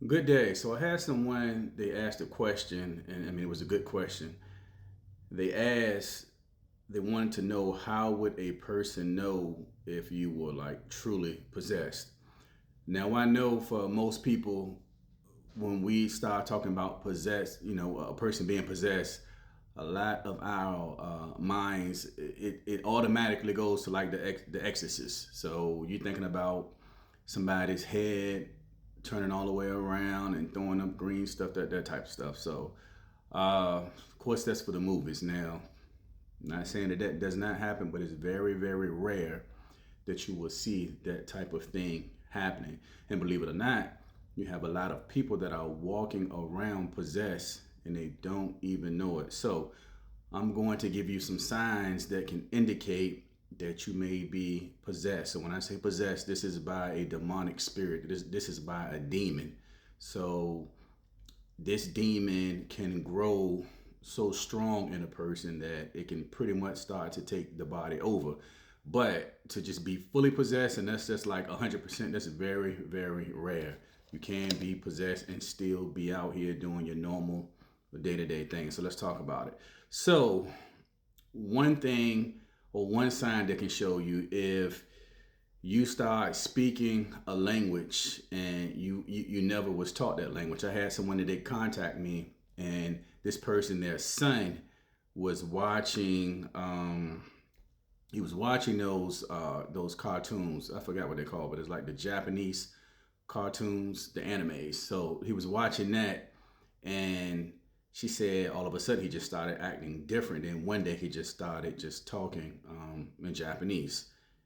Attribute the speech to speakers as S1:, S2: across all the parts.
S1: Good day. So I had someone, they asked a question, and I mean, it was a good question. They asked, they wanted to know how would a person know if you were like truly possessed? Now, I know for most people, when we start talking about possessed, a person being possessed, a lot of our minds, it automatically goes to like the exorcist. So you're thinking about somebody's head turning all the way around and throwing up green stuff, that type of stuff. So, of course, that's for the movies. Now, I'm not saying that that does not happen, but it's very, very rare that you will see that type of thing happening. And believe it or not, you have a lot of people that are walking around possessed and they don't even know it. So, I'm going to give you some signs that can indicate that you may be possessed. So when I say possessed, this is by a demonic spirit. This is by a demon. So this demon can grow so strong in a person that it can pretty much start to take the body over. But to just be fully possessed, and that's just like 100%, that's very, very rare. You can be possessed and still be out here doing your normal day-to-day things. So let's talk about it. So one thing or one sign that can show you if you start speaking a language and you never was taught that language. I had someone that they contact me, and this person, their son, was watching. He was watching those cartoons. I forgot what they call, but it's like the Japanese cartoons, the animes. So he was watching that, and she said all of a sudden he just started acting different. And one day he just started just talking in Japanese.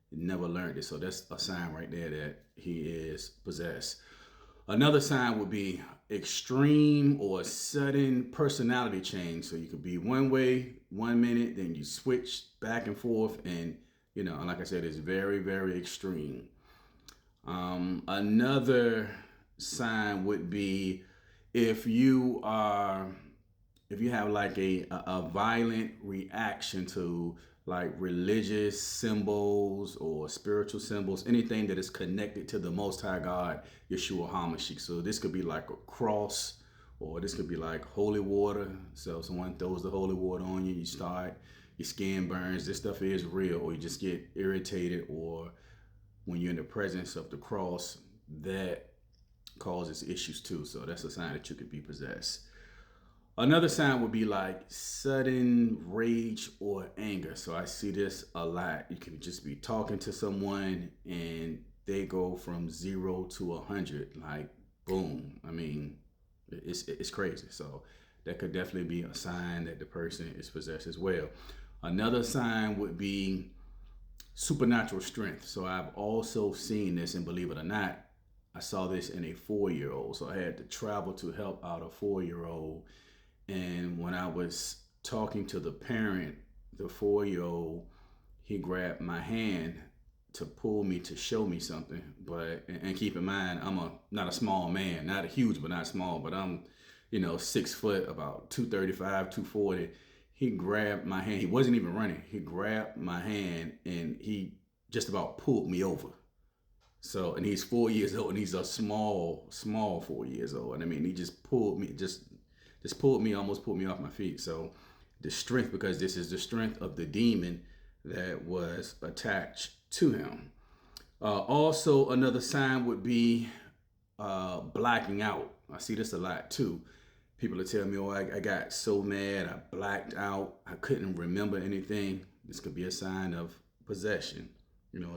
S1: He never learned it. So that's a sign right there that he is possessed. Another sign would be extreme or sudden personality change. So you could be one way 1 minute, then you switch back and forth. And, like I said, it's very, very extreme. Another sign would be if you are if you have like a violent reaction to like religious symbols or spiritual symbols, anything that is connected to the Most High God, Yeshua HaMashiach. So this could be like a cross, or this could be like holy water. So someone throws the holy water on you, you start, your skin burns. This stuff is real, or you just get irritated, or when you're in the presence of the cross, that causes issues too. So that's a sign that you could be possessed. Another sign would be like sudden rage or anger. So I see this a lot. You can just be talking to someone and they go from 0 to 100, like boom. I mean, it's crazy. So that could definitely be a sign that the person is possessed as well. Another sign would be supernatural strength. So I've also seen this, and believe it or not, I saw this in a 4 year old. So I had to travel to help out a 4 year old, and when I was talking to the parent, the 4 year old, he grabbed my hand to pull me to show me something. But and keep in mind, I'm a not a small man, not a huge, but not small. But I'm, 6 foot, about 235, 240. He grabbed my hand. He wasn't even running. He grabbed my hand and he just about pulled me over. So, and he's 4 years old, and he's a small, small 4 years old. And I mean, he just pulled me, just pulled me, almost pulled me off my feet. So the strength, because this is the strength of the demon that was attached to him. Also, another sign would be blacking out. I see this a lot too. People will tell me, oh, I got so mad, I blacked out, I couldn't remember anything. This could be a sign of possession.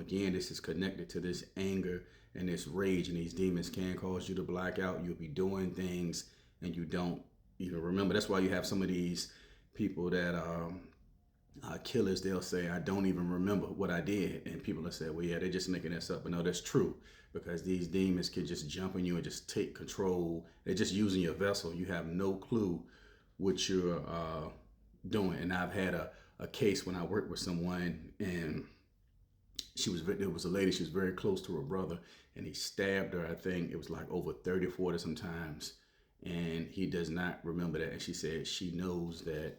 S1: Again, this is connected to this anger and this rage, and these demons can cause you to black out. You'll be doing things and you don't even remember. That's why you have some of these people that are killers. They'll say, I don't even remember what I did. And people will say, well, yeah, they're just making this up. But no, that's true, because these demons can just jump on you and just take control. They're just using your vessel. You have no clue what you're doing. And I've had a case when I worked with someone, and there was a lady, she was very close to her brother, and he stabbed her. I think it was like over 30, 40 sometimes. And he does not remember that. And she said she knows that,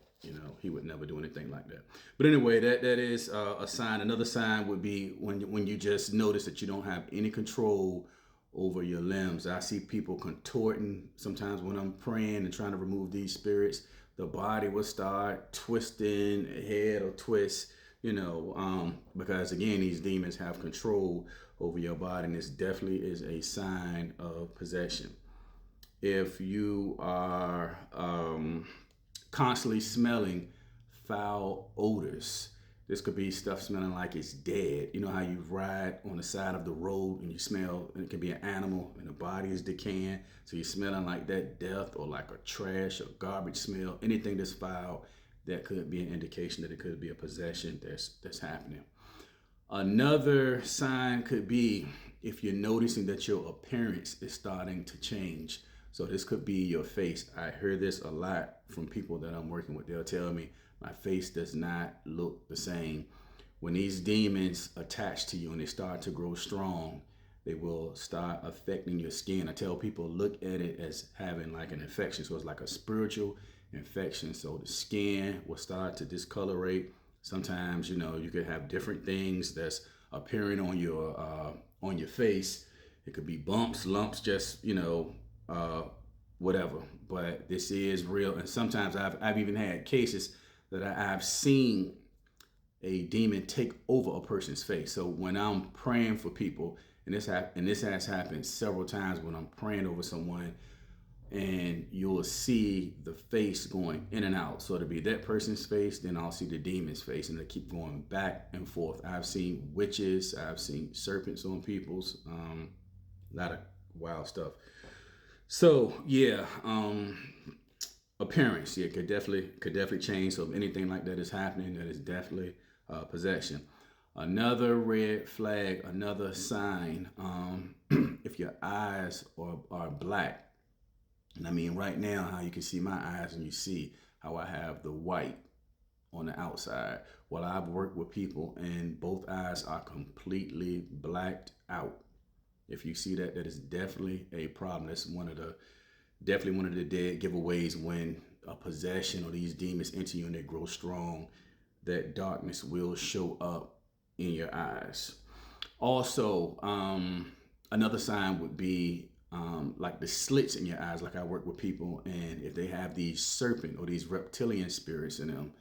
S1: he would never do anything like that. But anyway, that is a sign. Another sign would be when you just notice that you don't have any control over your limbs. I see people contorting sometimes when I'm praying and trying to remove these spirits. The body will start twisting, head or twist, because again, these demons have control over your body, and this definitely is a sign of possession. If you are constantly smelling foul odors, this could be stuff smelling like it's dead. You know how you ride on the side of the road and you smell, and it could be an animal and the body is decaying. So you're smelling like that death or like a trash or garbage smell, anything that's foul, that could be an indication that it could be a possession that's happening. Another sign could be if you're noticing that your appearance is starting to change. So this could be your face. I hear this a lot from people that I'm working with. They'll tell me my face does not look the same. When these demons attach to you and they start to grow strong, they will start affecting your skin. I tell people, look at it as having like an infection. So it's like a spiritual infection. So the skin will start to discolorate. Sometimes, you could have different things that's appearing on your face. It could be bumps, lumps, just, whatever. But this is real. And sometimes I've even had cases that I've seen a demon take over a person's face. So when I'm praying for people, and this has happened several times when I'm praying over someone, and you'll see the face going in and out. So it'll be that person's face, then I'll see the demon's face, and they keep going back and forth. I've seen witches, I've seen serpents on people's, a lot of wild stuff. So yeah, appearance, yeah, could definitely change. So if anything like that is happening, that is definitely possession. Another red flag, another sign, if your eyes are black. And I mean, right now, how you can see my eyes and you see how I have the white on the outside. Well, I've worked with people and both eyes are completely blacked out. If you see that, that is definitely a problem. That's definitely one of the dead giveaways when a possession or these demons enter you and they grow strong, that darkness will show up in your eyes. Also, another sign would be like the slits in your eyes. Like I work with people, and if they have these serpent or these reptilian spirits in them,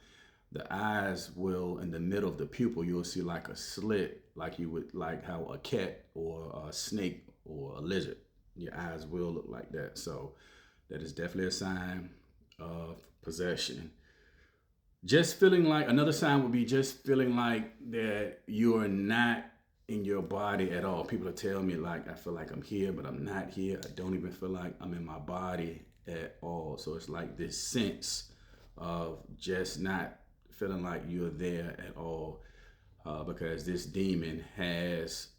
S1: the eyes will, in the middle of the pupil, you'll see like a slit, like you would, like how a cat or a snake or a lizard, your eyes will look like that. So that is definitely a sign of possession. Just feeling like, another sign would be just feeling like that you are not in your body at all. People will tell me like, I feel like I'm here, but I'm not here. I don't even feel like I'm in my body at all. So it's like this sense of just not feeling like you're there at all, because this demon has,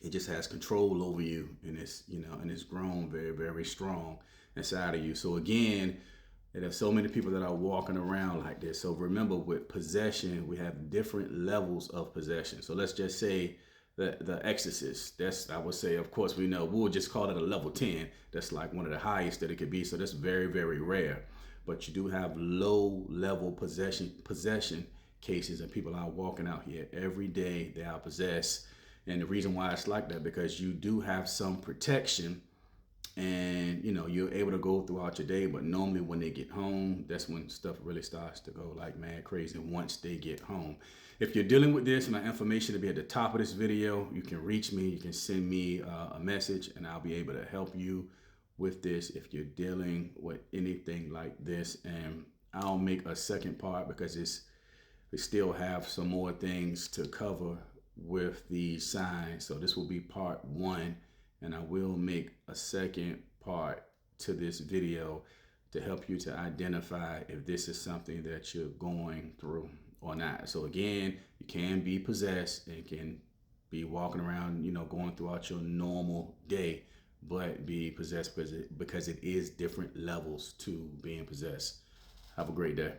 S1: it just has control over you, and it's grown very, very strong inside of you. So again, there's so many people that are walking around like this. So remember, with possession, we have different levels of possession. So let's just say the exorcist, that's, I would say, of course, we'll just call it a level 10. That's like one of the highest that it could be. So that's very, very rare. But you do have low level possession cases, and people are walking out here every day. They are possessed. And the reason why it's like that, because you do have some protection, and you're able to go throughout your day. But normally when they get home, that's when stuff really starts to go like mad crazy once they get home. If you're dealing with this, my information will be at the top of this video. You can reach me, you can send me a message, and I'll be able to help you with this if you're dealing with anything like this. And I'll make a second part because we still have some more things to cover with these signs. So this will be part 1. And I will make a second part to this video to help you to identify if this is something that you're going through or not. So again, you can be possessed and can be walking around, going throughout your normal day, but be possessed because it is different levels to being possessed. Have a great day.